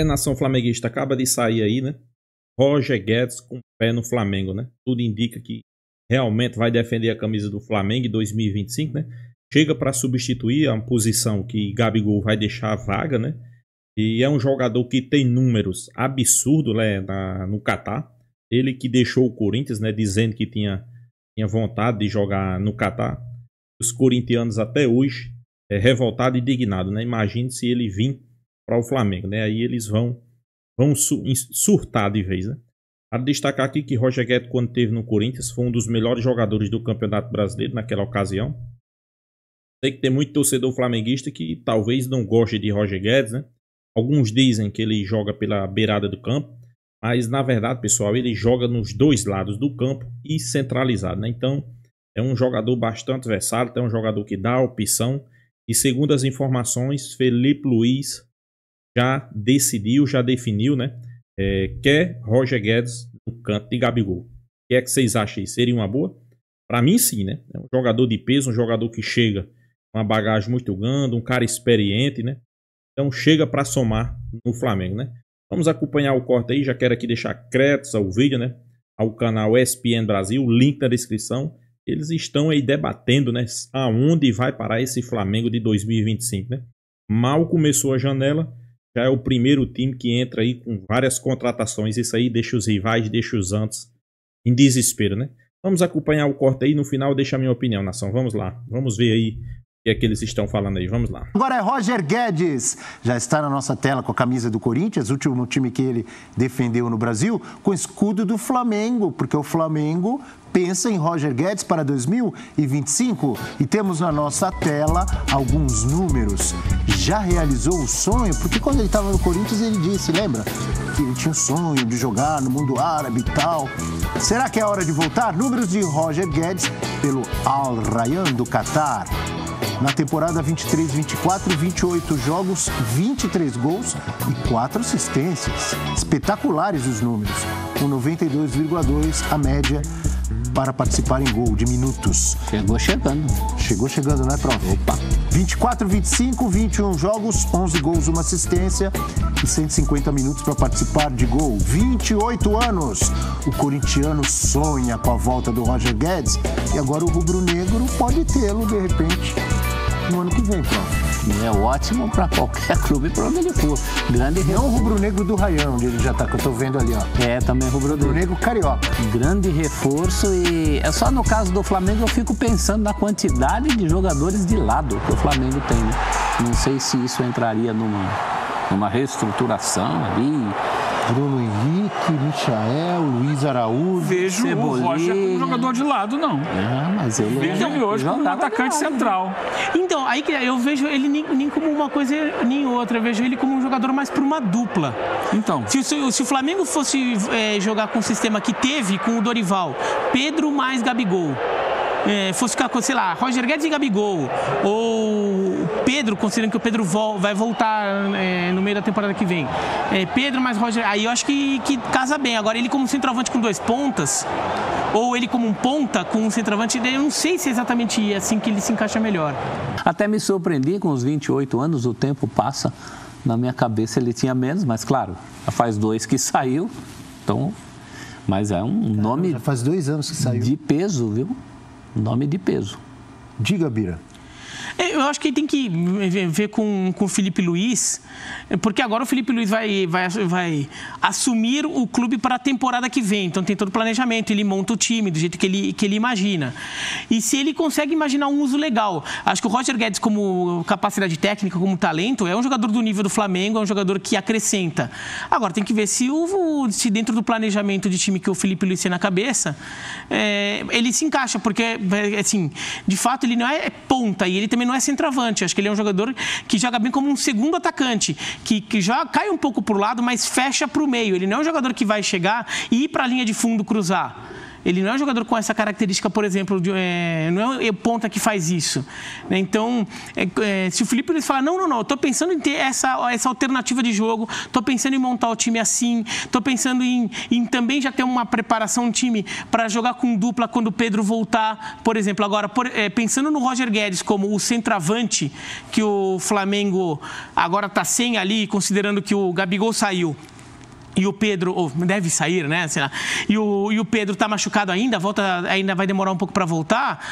Nação flamenguista, acaba de sair aí, né? Roger Guedes com o pé no Flamengo, né? Tudo indica que realmente vai defender a camisa do Flamengo em 2025, né? Chega para substituir a posição que Gabigol vai deixar vaga, né? E é um jogador que tem números absurdos, né, no Catar. Ele que deixou o Corinthians, né, dizendo que tinha vontade de jogar no Catar. Os corintianos até hoje revoltados e indignados, né? Imagine se ele vir para o Flamengo, né? Aí eles vão surtar de vez, né? Para destacar aqui que Roger Guedes, quando esteve no Corinthians, foi um dos melhores jogadores do Campeonato Brasileiro naquela ocasião. Sei que tem muito torcedor flamenguista que talvez não goste de Roger Guedes, né? Alguns dizem que ele joga pela beirada do campo, mas na verdade, pessoal, ele joga nos dois lados do campo e centralizado, né? Então, é um jogador bastante versátil, é um jogador que dá opção. E segundo as informações, Felipe Luiz já definiu, né? Quer Roger Guedes no canto de Gabigol. O que é que vocês acham aí? Seria uma boa? Para mim, sim, né? É um jogador de peso, um jogador que chega com uma bagagem muito grande, um cara experiente, né? Então chega para somar no Flamengo, né? Vamos acompanhar o corte aí. Já quero aqui deixar créditos ao vídeo, né? Ao canal ESPN Brasil, link na descrição. Eles estão aí debatendo, né? Aonde vai parar esse Flamengo de 2025, né? Mal começou a janela, já é o primeiro time que entra aí com várias contratações. Isso aí deixa os rivais, deixa os antes em desespero, né? Vamos acompanhar o corte aí. No final deixa a minha opinião, nação. Vamos lá. Vamos ver aí o que é que eles estão falando aí. Vamos lá. Agora é Roger Guedes. Já está na nossa tela com a camisa do Corinthians, último time que ele defendeu no Brasil, com o escudo do Flamengo, porque o Flamengo pensa em Roger Guedes para 2025. E temos na nossa tela alguns números. Já realizou o sonho? Porque quando ele estava no Corinthians ele disse, lembra? Que ele tinha o sonho de jogar no mundo árabe e tal. Será que é hora de voltar? Números de Roger Guedes pelo Al Rayyan do Catar. Na temporada 23-24, 28 jogos, 23 gols e 4 assistências. Espetaculares os números, com 92,2 a média para participar em gol de minutos. Chegou chegando, né, prof? Opa! 24, 25, 21 jogos, 11 gols, 1 assistência e 150 minutos para participar de gol. 28 anos. O corintiano sonha com a volta do Roger Guedes e agora o rubro-negro pode tê-lo, de repente, no ano que vem, prof. É ótimo para qualquer clube, para onde ele for. Grande não o rubro-negro do Rayyan, onde ele já está, que eu estou vendo ali, ó. Também rubro-negro carioca. Grande reforço e é só no caso do Flamengo eu fico pensando na quantidade de jogadores de lado que o Flamengo tem, né? Não sei se isso entraria numa reestruturação ali. Bruno Henrique, Michael, Luiz Araújo. Vejo Cebolinha. O Roger como jogador de lado, não. Mas ele vejo ele hoje como um atacante central. Então, aí eu vejo ele nem como uma coisa nem outra. Eu vejo ele como um jogador mais para uma dupla. Então. Se o Flamengo fosse jogar com o sistema que teve com o Dorival, Pedro mais Gabigol, fosse ficar com, sei lá, Roger Guedes e Gabigol, ou Pedro, considerando que o Pedro vai voltar no meio da temporada que vem, Pedro mais Roger, aí eu acho que casa bem. Agora ele como centroavante com 2 pontas, ou ele como um ponta com um centroavante, eu não sei se é exatamente assim que ele se encaixa melhor. Até me surpreendi com os 28 anos, o tempo passa, na minha cabeça ele tinha menos, mas claro, já faz 2 que saiu, então, mas é um nome... Já faz 2 anos que saiu. De peso, viu? Nome de peso. Diga, Bira. Eu acho que ele tem que ver com o Felipe Luiz, porque agora o Felipe Luiz vai assumir o clube para a temporada que vem. Então tem todo o planejamento, ele monta o time do jeito que ele imagina. E se ele consegue imaginar um uso legal, acho que o Roger Guedes, como capacidade técnica, como talento, é um jogador do nível do Flamengo, é um jogador que acrescenta. Agora tem que ver se dentro do planejamento de time que o Felipe Luiz tem na cabeça, ele se encaixa, porque assim, de fato ele não é ponta e ele também não é centroavante. Acho que ele é um jogador que joga bem como um segundo atacante, que já cai um pouco para o lado, mas fecha para o meio. Ele não é um jogador que vai chegar e ir para a linha de fundo cruzar. Ele não é um jogador com essa característica, por exemplo, não é o ponta que faz isso. Né? Então, se o Felipe Luiz falar, não, eu estou pensando em ter essa alternativa de jogo, estou pensando em montar o time assim, estou pensando em também já ter uma preparação, um time para jogar com dupla quando o Pedro voltar, por exemplo. Agora, pensando no Roger Guedes como o centroavante, que o Flamengo agora está sem ali, considerando que o Gabigol saiu, e o Pedro, deve sair, né? Sei lá, e o Pedro está machucado ainda vai demorar um pouco para voltar.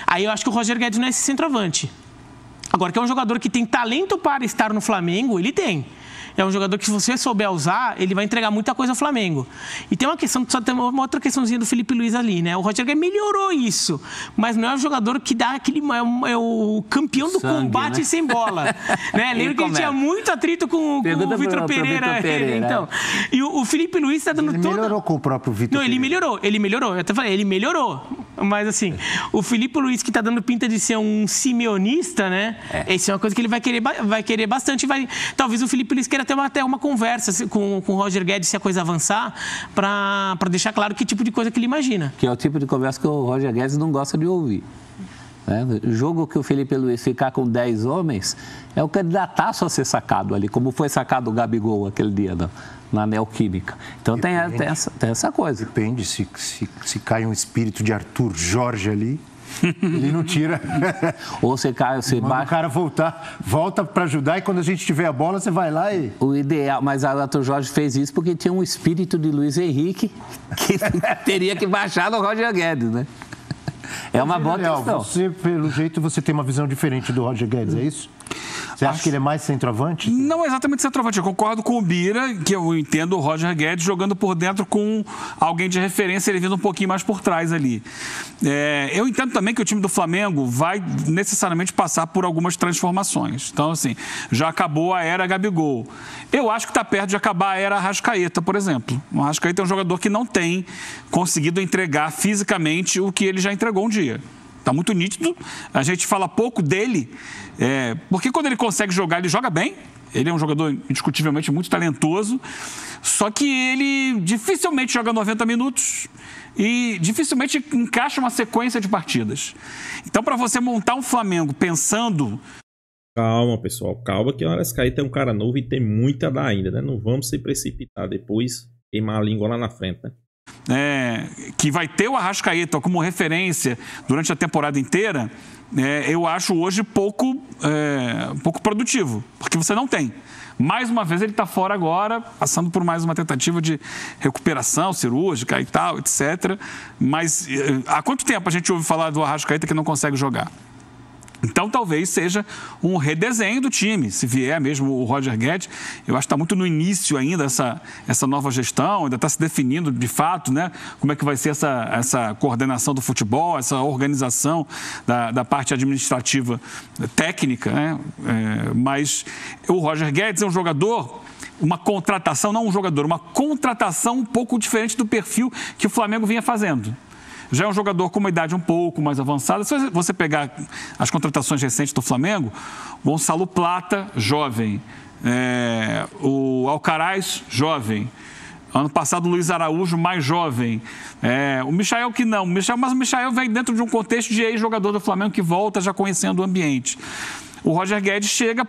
Aí eu acho que o Roger Guedes não é esse centroavante. Agora, que é um jogador que tem talento para estar no Flamengo, ele tem. É um jogador que, se você souber usar, ele vai entregar muita coisa ao Flamengo. E tem uma outra questãozinha do Felipe Luiz ali, né? O Roger Guedes melhorou isso, mas não é o jogador que dá aquele... É o campeão do sangue, combate, né? Sem bola. Né? Lembra que ele tinha muito atrito com o Vitor Pereira. Então. E o Felipe Luiz está dando Ele melhorou com o próprio Vitor Pereira. Não, ele melhorou. Eu até falei, ele melhorou. Mas, assim, o Felipe Luiz, que está dando pinta de ser um simeonista, né? Isso é uma coisa que ele vai querer bastante. Talvez o Felipe Luiz queira ter até uma conversa com o Roger Guedes, se a coisa avançar, para deixar claro que tipo de coisa que ele imagina. Que é o tipo de conversa que o Roger Guedes não gosta de ouvir. O jogo que o Felipe Luiz ficar com 10 homens é o candidataço a ser sacado ali, como foi sacado o Gabigol aquele dia na Neoquímica. Então tem essa coisa. Depende, se cai um espírito de Arthur Jorge ali, ele não tira. Ou você cai, você baixa. O cara volta para ajudar, e quando a gente tiver a bola, você vai lá e... O ideal, mas o Arthur Jorge fez isso porque tinha um espírito de Luiz Henrique que teria que baixar no Roger Guedes, né? É uma boa questão. Você, pelo jeito, você tem uma visão diferente do Roger Guedes, é isso? Você acha que ele é mais centroavante? Não é exatamente centroavante. Eu concordo com o Bira, que eu entendo o Roger Guedes jogando por dentro com alguém de referência, ele vindo um pouquinho mais por trás ali. Eu entendo também que o time do Flamengo vai necessariamente passar por algumas transformações. Então, assim, já acabou a era Gabigol. Eu acho que está perto de acabar a era Arrascaeta, por exemplo. O Arrascaeta é um jogador que não tem conseguido entregar fisicamente o que ele já entregou um dia. Está muito nítido, a gente fala pouco dele, porque quando ele consegue jogar, ele joga bem. Ele é um jogador indiscutivelmente muito talentoso, só que ele dificilmente joga 90 minutos e dificilmente encaixa uma sequência de partidas. Então, para você montar um Flamengo pensando... Calma, pessoal, calma, que o Arrascaeta é um cara novo e tem muito a dar ainda, né? Não vamos se precipitar depois, queimar a língua lá na frente, né? Que vai ter o Arrascaeta como referência durante a temporada inteira, eu acho hoje pouco produtivo, porque você não tem. Mais uma vez ele está fora agora, passando por mais uma tentativa de recuperação cirúrgica e tal, etc. Mas há quanto tempo a gente ouve falar do Arrascaeta que não consegue jogar? Então, talvez seja um redesenho do time, se vier mesmo o Roger Guedes. Eu acho que está muito no início ainda essa nova gestão, ainda está se definindo de fato, né, como é que vai ser essa coordenação do futebol, essa organização da parte administrativa técnica, né? Mas o Roger Guedes é um jogador... uma contratação um pouco diferente do perfil que o Flamengo vinha fazendo. Já é um jogador com uma idade um pouco mais avançada. Se você pegar as contratações recentes do Flamengo, Gonçalo Plata, jovem. O Alcaraz, jovem. Ano passado, o Luiz Araújo, mais jovem. O Michael que não. Mas o Michael vem dentro de um contexto de ex-jogador do Flamengo que volta já conhecendo o ambiente. O Roger Guedes chega,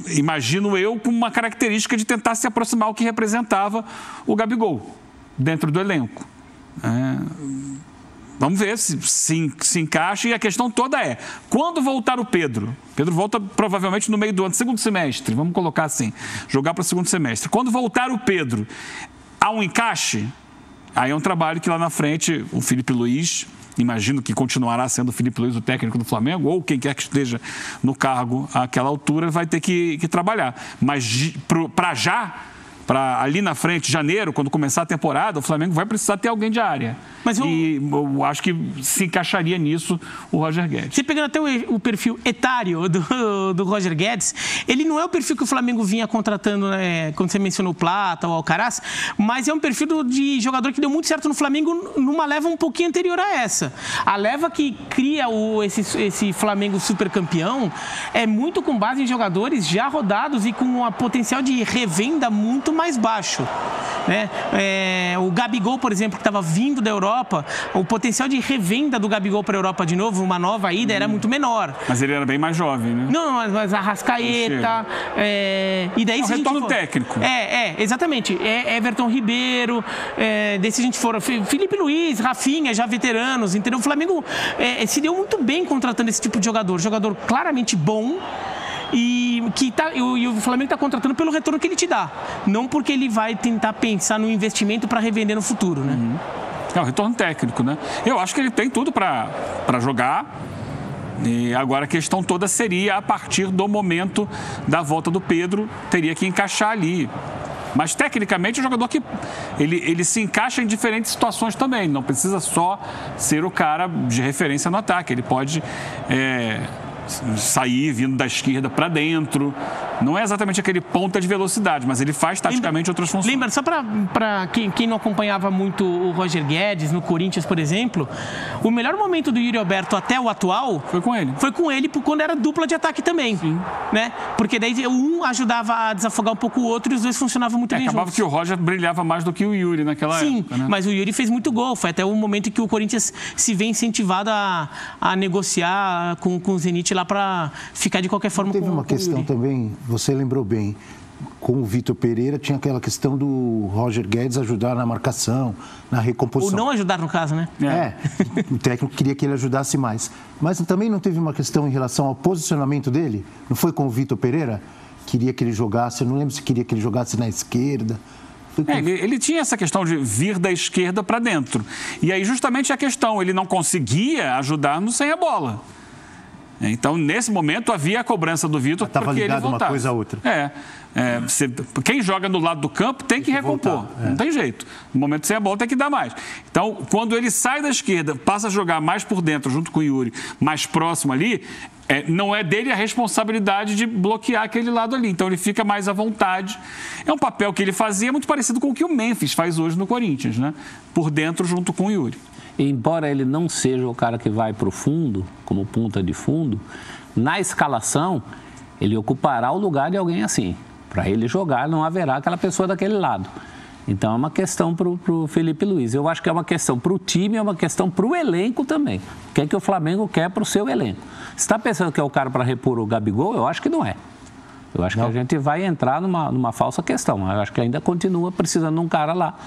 imagino eu, com uma característica de tentar se aproximar ao que representava o Gabigol dentro do elenco. Vamos ver se encaixa. E a questão toda é, quando voltar o Pedro? Pedro volta provavelmente no meio do ano, segundo semestre, vamos colocar assim, jogar para o segundo semestre. Quando voltar o Pedro, há um encaixe? Aí é um trabalho que lá na frente o Felipe Luiz, imagino que continuará sendo o Felipe Luiz o técnico do Flamengo, ou quem quer que esteja no cargo àquela altura, vai ter que trabalhar. Mas para ali na frente, janeiro, quando começar a temporada, o Flamengo vai precisar ter alguém de área. E eu acho que se encaixaria nisso o Roger Guedes. Você pegando até o perfil etário do Roger Guedes, ele não é o perfil que o Flamengo vinha contratando, né, quando você mencionou o Plata ou o Alcaraz, mas é um perfil de jogador que deu muito certo no Flamengo numa leva um pouquinho anterior a essa. A leva que cria esse Flamengo super campeão é muito com base em jogadores já rodados e com um potencial de revenda muito mais baixo. Né? O Gabigol, por exemplo, que estava vindo da Europa, o potencial de revenda do Gabigol para a Europa de novo, uma nova ida, era muito menor. Mas ele era bem mais jovem, né? Não, mas Arrascaeta, e daí É um retorno técnico. Exatamente. Everton Ribeiro, daí se a gente for Felipe Luiz, Rafinha, já veteranos, entendeu? O Flamengo se deu muito bem contratando esse tipo de jogador claramente bom. E o Flamengo está contratando pelo retorno que ele te dá, não porque ele vai tentar pensar no investimento para revender no futuro, né? É o retorno técnico, né? Eu acho que ele tem tudo para jogar. E agora a questão toda seria a partir do momento da volta do Pedro, teria que encaixar ali. Mas tecnicamente é um jogador que ele se encaixa em diferentes situações também. Não precisa só ser o cara de referência no ataque. Ele pode sair vindo da esquerda para dentro. Não é exatamente aquele ponta de velocidade, mas ele faz taticamente outras funções. Lembra, só para quem não acompanhava muito o Roger Guedes no Corinthians, por exemplo, o melhor momento do Yuri Alberto até o atual foi com ele. Foi com ele quando era dupla de ataque também. Sim. Né? Porque daí um ajudava a desafogar um pouco o outro e os dois funcionavam muito bem acabava juntos. que o Roger brilhava mais do que o Yuri naquela época. Né? Mas o Yuri fez muito gol. Foi até o momento que o Corinthians se vê incentivado a negociar com o Zenit lá para ficar de qualquer forma Teve uma questão também, você lembrou bem, com o Vitor Pereira tinha aquela questão do Roger Guedes ajudar na marcação, na recomposição. Ou não ajudar no caso, né? O técnico queria que ele ajudasse mais. Mas também não teve uma questão em relação ao posicionamento dele? Não foi com o Vitor Pereira? Queria que ele jogasse, eu não lembro se queria que ele jogasse na esquerda. Ele tinha essa questão de vir da esquerda para dentro. E aí justamente a questão, ele não conseguia ajudar no sem a bola. Então, nesse momento, havia a cobrança do Vitor porque ele voltava. Uma coisa a outra. Quem joga no lado do campo tem que recompor. Não tem jeito. No momento sem a bola tem que dar mais. Então, quando ele sai da esquerda, passa a jogar mais por dentro, junto com o Yuri, mais próximo ali, não é dele a responsabilidade de bloquear aquele lado ali. Então, ele fica mais à vontade. É um papel que ele fazia muito parecido com o que o Memphis faz hoje no Corinthians, né? Por dentro, junto com o Yuri. Embora ele não seja o cara que vai para o fundo, como ponta de fundo, na escalação, ele ocupará o lugar de alguém assim. Para ele jogar, não haverá aquela pessoa daquele lado. Então, é uma questão para o Felipe Luiz. Eu acho que é uma questão para o time, é uma questão para o elenco também. O que é que o Flamengo quer para o seu elenco? Você está pensando que é o cara para repor o Gabigol? Eu acho que não é. Eu acho que a gente vai entrar numa falsa questão. Eu acho que ainda continua precisando de um cara lá.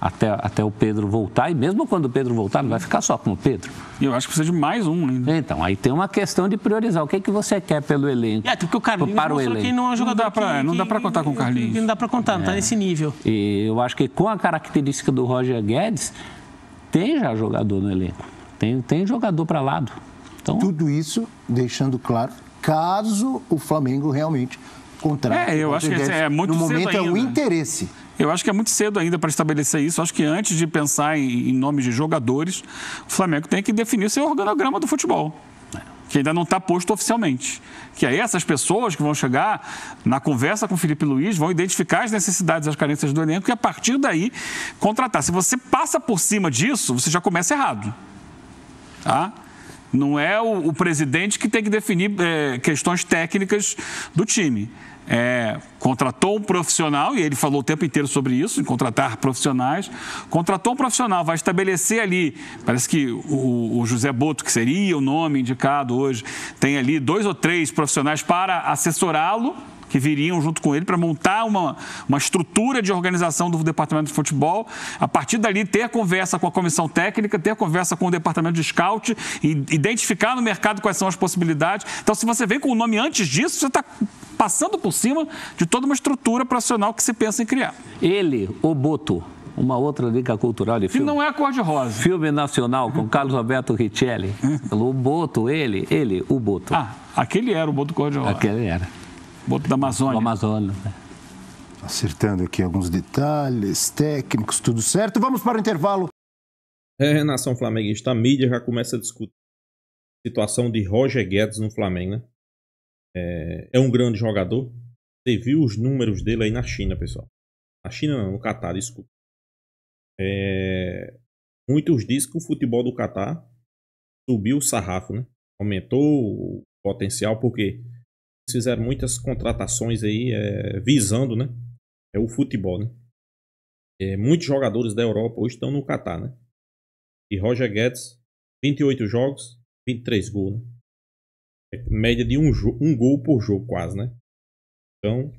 Até o Pedro voltar, e mesmo quando o Pedro voltar, não vai ficar só com o Pedro. E eu acho que precisa de mais um ainda. Então, aí tem uma questão de priorizar. O que é que você quer pelo elenco? Porque o Carlinhos para o elenco. Que não é um jogador não dá para contar com o Carlinhos. Não dá para contar, não está nesse nível. E eu acho que com a característica do Roger Guedes, tem já jogador no elenco. Tem jogador para lado. Então, tudo isso deixando claro, caso o Flamengo realmente contrate. Eu acho que é muito cedo ainda. No momento é o interesse. Eu acho que é muito cedo ainda para estabelecer isso. Acho que antes de pensar em nomes de jogadores, o Flamengo tem que definir seu organograma do futebol, que ainda não está posto oficialmente. Que aí essas pessoas que vão chegar na conversa com o Felipe Luiz vão identificar as necessidades e as carências do elenco e a partir daí contratar. Se você passa por cima disso, você já começa errado. Tá? Não é o presidente que tem que definir questões técnicas do time. Contratou um profissional, e ele falou o tempo inteiro sobre isso, em contratar profissionais. Contratou um profissional, vai estabelecer ali, parece que o José Boto, que seria o nome indicado hoje, tem ali 2 ou 3 profissionais para assessorá-lo, que viriam junto com ele para montar uma estrutura de organização do departamento de futebol. A partir dali, ter conversa com a comissão técnica, ter conversa com o departamento de scout, e identificar no mercado quais são as possibilidades. Então, se você vem com o nome antes disso, você está passando por cima de toda uma estrutura profissional que se pensa em criar. Ele, o Boto, uma outra dica cultural de filme. Que não é a cor-de-rosa. Filme nacional com Carlos Roberto Richelli. O Boto, ele, o Boto. Aquele era o Boto cor-de-rosa. Aquele era. Boto da Amazônia. Do Amazonas. Acertando aqui alguns detalhes técnicos, tudo certo. Vamos para o intervalo. Nação flamenguista, a mídia já começa a discutir a situação de Roger Guedes no Flamengo, né? É um grande jogador. Você viu os números dele aí na China, pessoal. Na China não, no Catar, desculpa. Muitos dizem que o futebol do Catar subiu o sarrafo, né? Aumentou o potencial, porque eles fizeram muitas contratações aí visando, né? é o futebol, né? Muitos jogadores da Europa hoje estão no Catar, né? E Roger Guedes, 28 jogos, 23 gols, né? Média de um gol por jogo quase, né? Então,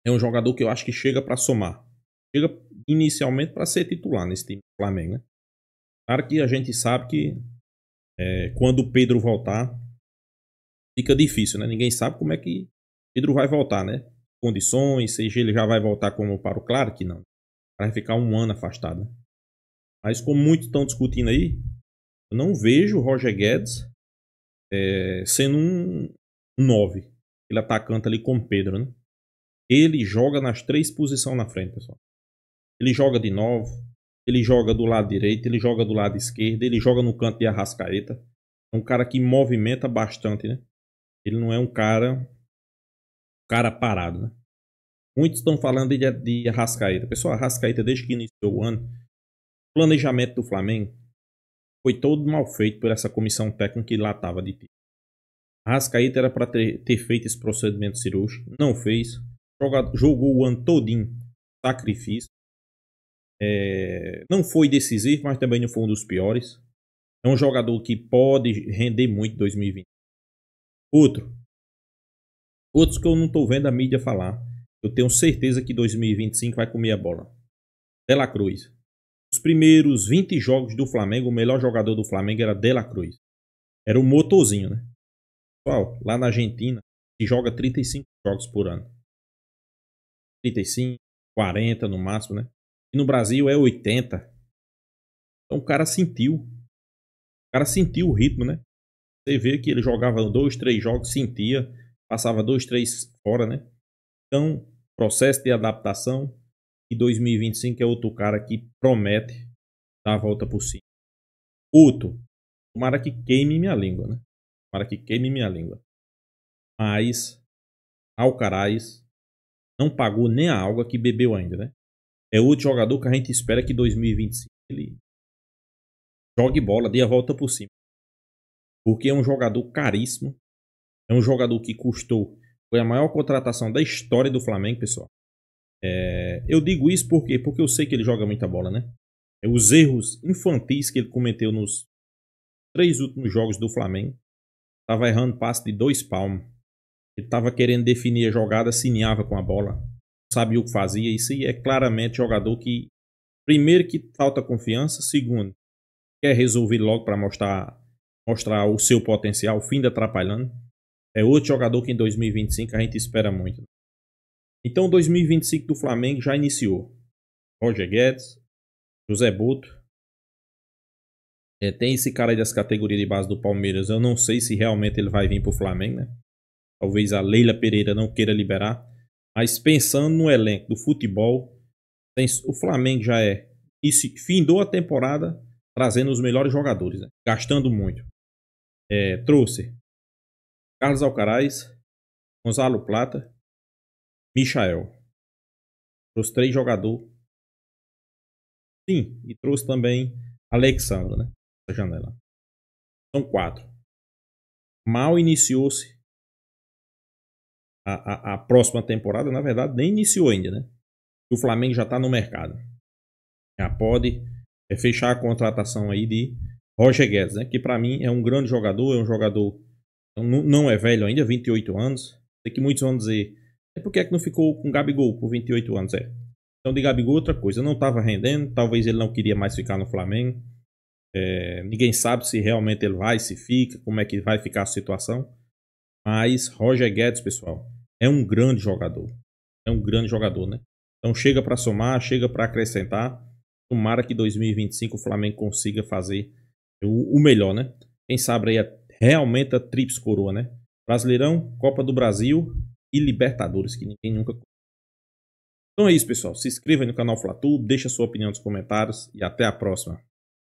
é um jogador que eu acho que chega para somar. Chega inicialmente para ser titular nesse time do Flamengo, né? Claro que a gente sabe que quando o Pedro voltar, fica difícil, né? Ninguém sabe como é que Pedro vai voltar, né? Condições, seja ele já vai voltar como para o claro que não. Vai ficar um ano afastado, né? Mas como muitos estão discutindo aí, eu não vejo o Roger Guedes sendo um 9. Ele atacante ali com Pedro, né? Ele joga nas 3 posições na frente, pessoal. Ele joga de 9, ele joga do lado direito, ele joga do lado esquerdo, ele joga no canto de Arrascaeta. É um cara que movimenta bastante, né? Ele não é um cara parado, né? Muitos estão falando de Arrascaeta. Pessoal, Arrascaeta, desde que iniciou o ano, o planejamento do Flamengo foi todo mal feito por essa comissão técnica que lá estava de time. Arrascaeta era para ter feito esse procedimento cirúrgico, não fez. Jogou o ano todinho, sacrifício. Não foi decisivo, mas também não foi um dos piores. É um jogador que pode render muito em 2020. Outros que eu não estou vendo a mídia falar. Eu tenho certeza que 2025 vai comer a bola. De La Cruz. Os primeiros 20 jogos do Flamengo, o melhor jogador do Flamengo era De La Cruz. Era o motorzinho, né? Pessoal, lá na Argentina, se joga 35 jogos por ano. 35, 40 no máximo, né? E no Brasil é 80. Então o cara sentiu. O cara sentiu o ritmo, né? Você vê que ele jogava 2, 3 jogos, sentia. Passava 2, 3 fora, né? Então, processo de adaptação. E 2025 é outro cara que promete dar a volta por cima. Tomara que queime minha língua, né? Tomara que queime minha língua. Mas Alcaraz não pagou nem a água que bebeu ainda, né? É outro jogador que a gente espera que 2025 ele jogue bola, dê a volta por cima. Porque é um jogador caríssimo. É um jogador que custou. Foi a maior contratação da história do Flamengo, pessoal. Eu digo isso por quê? Porque eu sei que ele joga muita bola, né? Os erros infantis que ele cometeu nos 3 últimos jogos do Flamengo. Estava errando passe de 2 palmos. Ele estava querendo definir a jogada, cineava com a bola. Não sabia o que fazia. Isso aí é claramente jogador que, primeiro, que falta confiança. Segundo, quer resolver logo para mostrar o seu potencial, fim de atrapalhando. É outro jogador que em 2025 a gente espera muito. Então 2025 do Flamengo já iniciou. Roger Guedes, José Boto. Tem esse cara aí das categorias de base do Palmeiras. Eu não sei se realmente ele vai vir para o Flamengo, né? Talvez a Leila Pereira não queira liberar. Mas pensando no elenco do futebol, o Flamengo já findou a temporada trazendo os melhores jogadores, né? Gastando muito. Trouxe Carlos Alcaraz, Gonzalo Plata, Michael. Trouxe 3 jogadores. Sim, e trouxe também Alexandre, né? Da janela. São 4. Mal iniciou-se a próxima temporada. Na verdade, nem iniciou ainda, né? O Flamengo já está no mercado. Já pode fechar a contratação aí de Roger Guedes, né? Que para mim é um grande jogador. É um jogador... Não é velho ainda, 28 anos. Sei que muitos vão dizer... Por que não ficou com Gabigol por 28 anos? Então de Gabigol outra coisa. Não estava rendendo. Talvez ele não queria mais ficar no Flamengo. Ninguém sabe se realmente ele vai, se fica, como é que vai ficar a situação. Mas Roger Guedes, pessoal, é um grande jogador. É um grande jogador, né? Então chega para somar, chega para acrescentar. Tomara que 2025 o Flamengo consiga fazer o melhor, né? Quem sabe aí realmente a tríplice coroa, né? Brasileirão, Copa do Brasil e Libertadores, que ninguém nunca... Então é isso, pessoal. Se inscreva aí no canal FlaTudo, deixa sua opinião nos comentários e até a próxima.